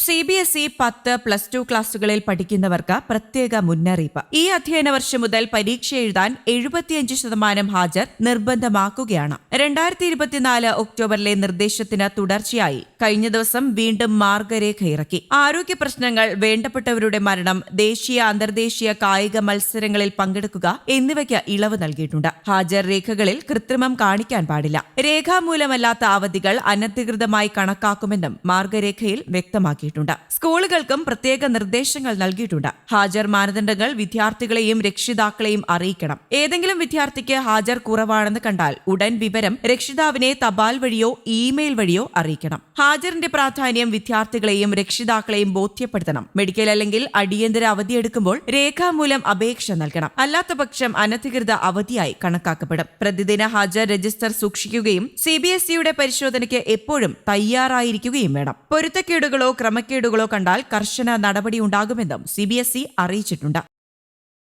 CBSE 10+2 ക്ലാസുകളിൽ പഠിക്കുന്നവർക്ക് പ്രത്യേക മുന്നറിയിപ്പ്. ഈ അധ്യയന വർഷം മുതൽ പരീക്ഷ എഴുതാൻ 75% ഹാജർ നിർബന്ധമാക്കുകയാണ്. 2024 ഒക്ടോബറിലെ നിർദ്ദേശത്തിന് തുടർച്ചയായി കഴിഞ്ഞ ദിവസം വീണ്ടും മാർഗരേഖ ഇറക്കി. ആരോഗ്യ പ്രശ്നങ്ങൾ, വേണ്ടപ്പെട്ടവരുടെ മരണം, ദേശീയ അന്തർദേശീയ കായിക മത്സരങ്ങളിൽ പങ്കെടുക്കുക എന്നിവയ്ക്ക് ഇളവ് നൽകിയിട്ടുണ്ട്. ഹാജർ രേഖകളിൽ കൃത്രിമം കാണിക്കാൻ പാടില്ല. രേഖാമൂലമല്ലാത്ത അവധികൾ അനധികൃതമായി കണക്കാക്കുമെന്നും മാർഗരേഖയിൽ വ്യക്തമാക്കി. സ്കൂളുകൾക്കും പ്രത്യേക നിർദ്ദേശങ്ങൾ നൽകിയിട്ടുണ്ട്. ഹാജർ മാനദണ്ഡങ്ങൾ വിദ്യാർത്ഥികളെയും രക്ഷിതാക്കളെയും അറിയിക്കണം. ഏതെങ്കിലും വിദ്യാർത്ഥിക്ക് ഹാജർ കുറവാണെന്ന് കണ്ടാൽ ഉടൻ വിവരം രക്ഷിതാവിനെ തപാൽ വഴിയോ ഇമെയിൽ വഴിയോ അറിയിക്കണം. ഹാജറിന്റെ പ്രാധാന്യം വിദ്യാർത്ഥികളെയും രക്ഷിതാക്കളെയും ബോധ്യപ്പെടുത്തണം. മെഡിക്കൽ അല്ലെങ്കിൽ അടിയന്തര അവധിയെടുക്കുമ്പോൾ രേഖാമൂലം അപേക്ഷ നൽകണം. അല്ലാത്തപക്ഷം അനധികൃത അവധിയായി കണക്കാക്കപ്പെടും. പ്രതിദിന ഹാജർ രജിസ്റ്റർ സൂക്ഷിക്കുകയും CBSEയുടെ പരിശോധനയ്ക്ക് എപ്പോഴും തയ്യാറായിരിക്കുകയും വേണം. പൊരുത്തക്കേടുകളോ ക്രമക്കേടുകളോ കണ്ടാൽ കർശന നടപടിയുണ്ടാകുമെന്നും CBSE അറിയിച്ചിട്ടുണ്ട്.